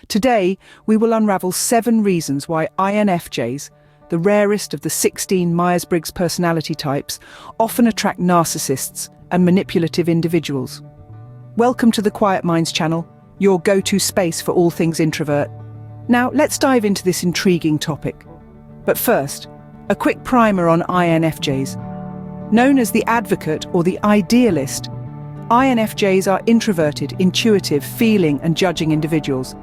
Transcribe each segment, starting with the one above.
Today, we will unravel 7 reasons why INFJs, the rarest of the 16 Myers-Briggs personality types, often attract narcissists and manipulative individuals. Welcome to the Quiet Minds channel, your go-to space for all things introvert. Now, let's dive into this intriguing topic. But first, a quick primer on INFJs. Known as the advocate or the idealist, INFJs are introverted, intuitive, feeling and judging individuals.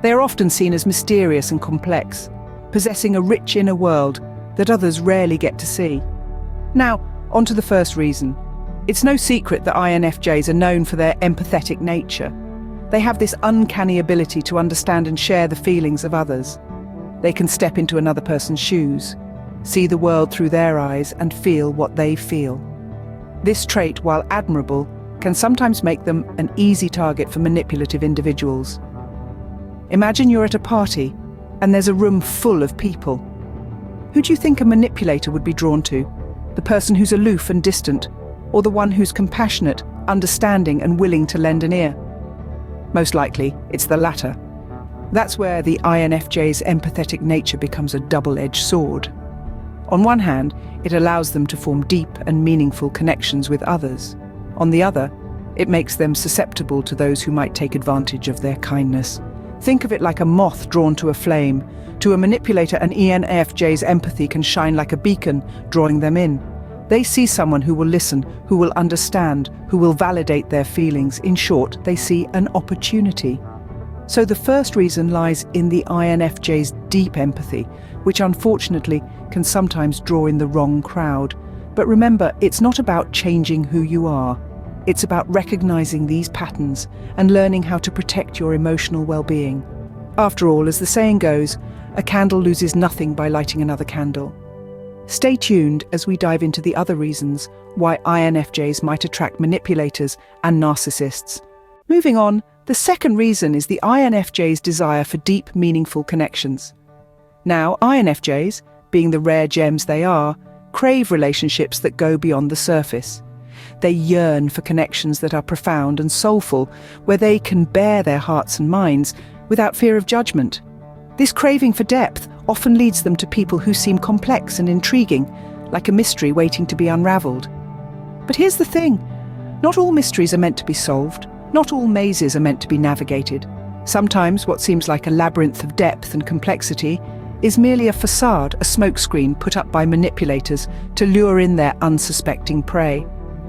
They are often seen as mysterious and complex, possessing a rich inner world that others rarely get to see. Now, on to the first reason. It's no secret that INFJs are known for their empathetic nature. They have this uncanny ability to understand and share the feelings of others. They can step into another person's shoes, see the world through their eyes and feel what they feel. This trait, while admirable, can sometimes make them an easy target for manipulative individuals. Imagine you're at a party and there's a room full of people. Who do you think a manipulator would be drawn to? The person who's aloof and distant, or the one who's compassionate, understanding and willing to lend an ear? Most likely, it's the latter. That's where the INFJ's empathetic nature becomes a double-edged sword. On one hand, it allows them to form deep and meaningful connections with others. On the other, it makes them susceptible to those who might take advantage of their kindness. Think of it like a moth drawn to a flame. To a manipulator, an INFJ's empathy can shine like a beacon, drawing them in. They see someone who will listen, who will understand, who will validate their feelings. In short, they see an opportunity. So the first reason lies in the INFJ's deep empathy, which unfortunately can sometimes draw in the wrong crowd. But remember, it's not about changing who you are. It's about recognizing these patterns and learning how to protect your emotional well-being. After all, as the saying goes, a candle loses nothing by lighting another candle. Stay tuned as we dive into the other reasons why INFJs might attract manipulators and narcissists. Moving on, the second reason is the INFJ's desire for deep, meaningful connections. Now, INFJs, being the rare gems they are, crave relationships that go beyond the surface. They yearn for connections that are profound and soulful, where they can bare their hearts and minds without fear of judgment. This craving for depth often leads them to people who seem complex and intriguing, like a mystery waiting to be unraveled. But here's the thing, not all mysteries are meant to be solved, not all mazes are meant to be navigated. Sometimes what seems like a labyrinth of depth and complexity is merely a facade, a smokescreen put up by manipulators to lure in their unsuspecting prey.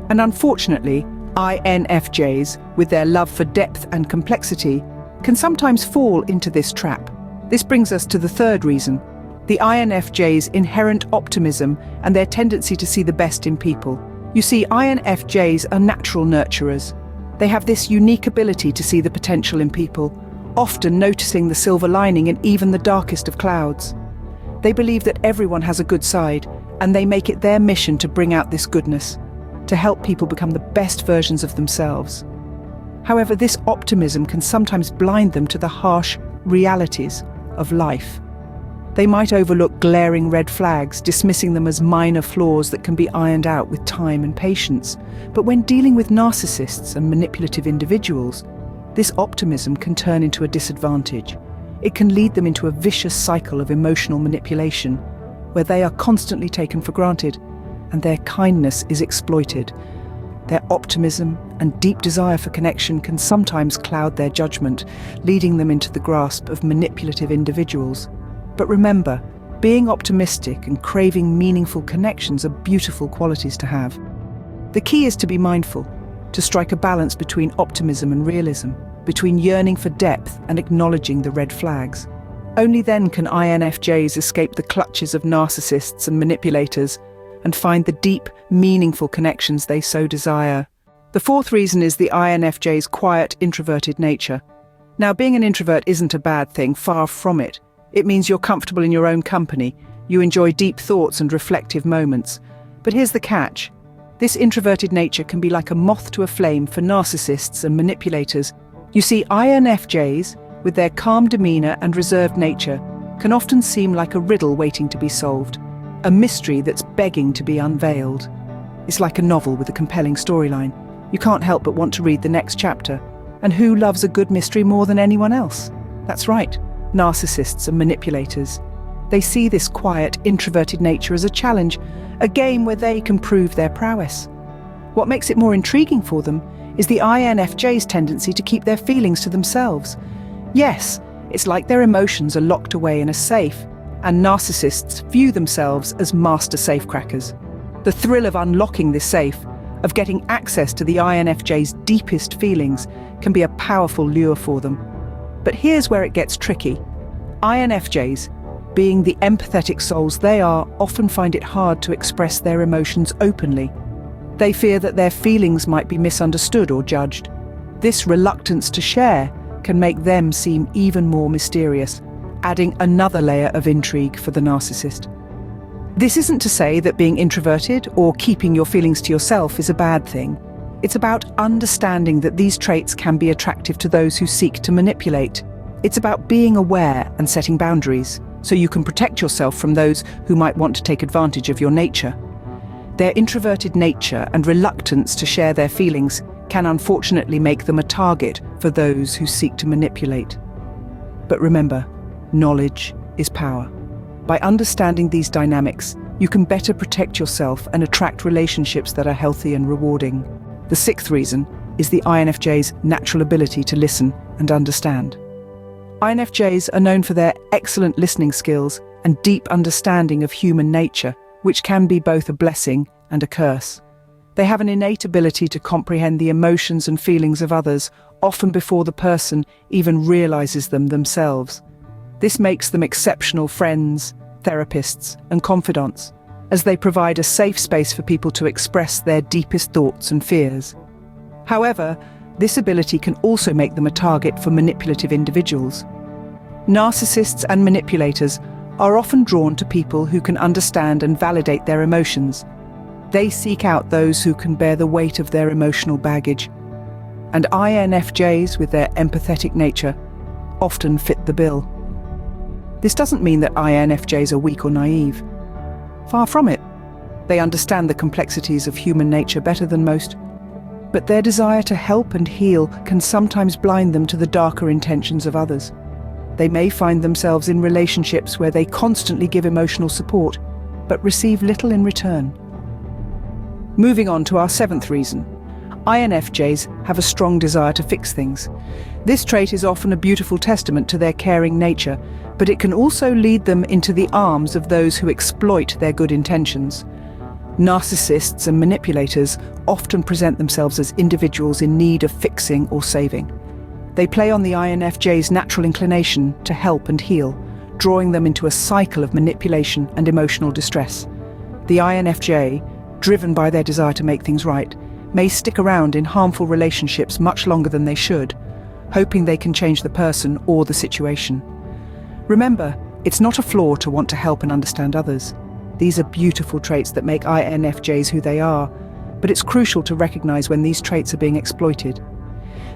And unfortunately, INFJs, with their love for depth and complexity, can sometimes fall into this trap. This brings us to the third reason, the INFJ's inherent optimism and their tendency to see the best in people. You see, INFJs are natural nurturers. They have this unique ability to see the potential in people, often noticing the silver lining in even the darkest of clouds. They believe that everyone has a good side, and they make it their mission to bring out this goodness, to help people become the best versions of themselves. However, this optimism can sometimes blind them to the harsh realities of life. They might overlook glaring red flags, dismissing them as minor flaws that can be ironed out with time and patience. But when dealing with narcissists and manipulative individuals, this optimism can turn into a disadvantage. It can lead them into a vicious cycle of emotional manipulation, where they are constantly taken for granted and their kindness is exploited. Their optimism and deep desire for connection can sometimes cloud their judgment, leading them into the grasp of manipulative individuals. But remember, being optimistic and craving meaningful connections are beautiful qualities to have. The key is to be mindful, to strike a balance between optimism and realism, between yearning for depth and acknowledging the red flags. Only then can INFJs escape the clutches of narcissists and manipulators and find the deep, meaningful connections they so desire. The fourth reason is the INFJ's quiet, introverted nature. Now, being an introvert isn't a bad thing, far from it. It means you're comfortable in your own company, you enjoy deep thoughts and reflective moments. But here's the catch. This introverted nature can be like a moth to a flame for narcissists and manipulators. You see, INFJs, with their calm demeanor and reserved nature, can often seem like a riddle waiting to be solved. A mystery that's begging to be unveiled. It's like a novel with a compelling storyline. You can't help but want to read the next chapter. And who loves a good mystery more than anyone else? That's right, narcissists and manipulators. They see this quiet, introverted nature as a challenge, a game where they can prove their prowess. What makes it more intriguing for them is the INFJ's tendency to keep their feelings to themselves. Yes, it's like their emotions are locked away in a safe, and narcissists view themselves as master safecrackers. The thrill of unlocking this safe, of getting access to the INFJ's deepest feelings, can be a powerful lure for them. But here's where it gets tricky. INFJs, being the empathetic souls they are, often find it hard to express their emotions openly. They fear that their feelings might be misunderstood or judged. This reluctance to share can make them seem even more mysterious, adding another layer of intrigue for the narcissist. This isn't to say that being introverted or keeping your feelings to yourself is a bad thing. It's about understanding that these traits can be attractive to those who seek to manipulate. It's about being aware and setting boundaries, so you can protect yourself from those who might want to take advantage of your nature. Their introverted nature and reluctance to share their feelings can unfortunately make them a target for those who seek to manipulate. But remember, knowledge is power. By understanding these dynamics, you can better protect yourself and attract relationships that are healthy and rewarding. The sixth reason is the INFJ's natural ability to listen and understand. INFJs are known for their excellent listening skills and deep understanding of human nature, which can be both a blessing and a curse. They have an innate ability to comprehend the emotions and feelings of others, often before the person even realizes them themselves. This makes them exceptional friends, therapists, and confidants, as they provide a safe space for people to express their deepest thoughts and fears. However, this ability can also make them a target for manipulative individuals. Narcissists and manipulators are often drawn to people who can understand and validate their emotions. They seek out those who can bear the weight of their emotional baggage. And INFJs, with their empathetic nature, often fit the bill. This doesn't mean that INFJs are weak or naive. Far from it. They understand the complexities of human nature better than most. But their desire to help and heal can sometimes blind them to the darker intentions of others. They may find themselves in relationships where they constantly give emotional support, but receive little in return. Moving on to our seventh reason. INFJs have a strong desire to fix things. This trait is often a beautiful testament to their caring nature, but it can also lead them into the arms of those who exploit their good intentions. Narcissists and manipulators often present themselves as individuals in need of fixing or saving. They play on the INFJ's natural inclination to help and heal, drawing them into a cycle of manipulation and emotional distress. The INFJ, driven by their desire to make things right, may stick around in harmful relationships much longer than they should, hoping they can change the person or the situation. Remember, it's not a flaw to want to help and understand others. These are beautiful traits that make INFJs who they are, but it's crucial to recognize when these traits are being exploited.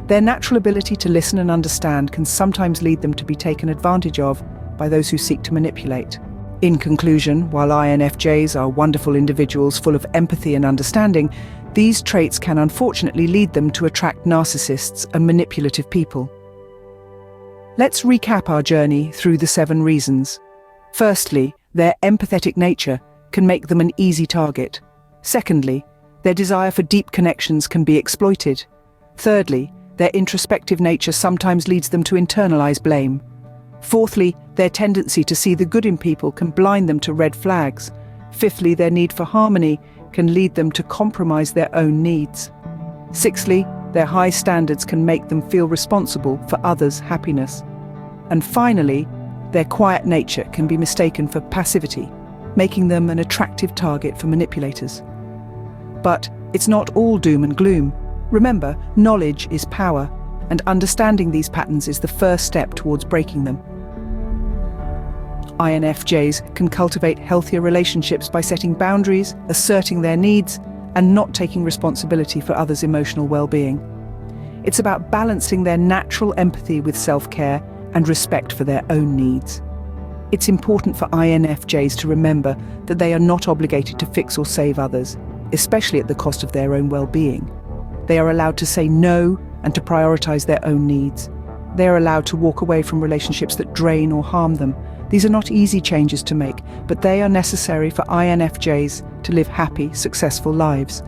Their natural ability to listen and understand can sometimes lead them to be taken advantage of by those who seek to manipulate. In conclusion, while INFJs are wonderful individuals full of empathy and understanding, these traits can unfortunately lead them to attract narcissists and manipulative people. Let's recap our journey through the 7 reasons. Firstly, their empathetic nature can make them an easy target. Secondly, their desire for deep connections can be exploited. Thirdly, their introspective nature sometimes leads them to internalize blame. Fourthly, their tendency to see the good in people can blind them to red flags. Fifthly, their need for harmony can lead them to compromise their own needs. Sixthly, their high standards can make them feel responsible for others' happiness. And finally, their quiet nature can be mistaken for passivity, making them an attractive target for manipulators. But it's not all doom and gloom. Remember, knowledge is power, and understanding these patterns is the first step towards breaking them. INFJs can cultivate healthier relationships by setting boundaries, asserting their needs, and not taking responsibility for others' emotional well-being. It's about balancing their natural empathy with self-care and respect for their own needs. It's important for INFJs to remember that they are not obligated to fix or save others, especially at the cost of their own well-being. They are allowed to say no and to prioritize their own needs. They are allowed to walk away from relationships that drain or harm them. These are not easy changes to make, but they are necessary for INFJs to live happy, successful lives.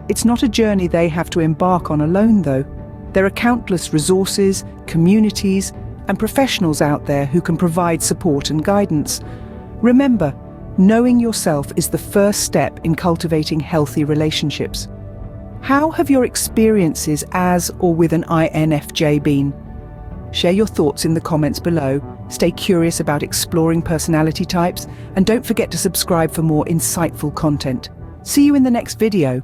It's not a journey they have to embark on alone, though. There are countless resources, communities, and professionals out there who can provide support and guidance. Remember, knowing yourself is the first step in cultivating healthy relationships. How have your experiences as or with an INFJ been? Share your thoughts in the comments below. Stay curious about exploring personality types, and don't forget to subscribe for more insightful content. See you in the next video.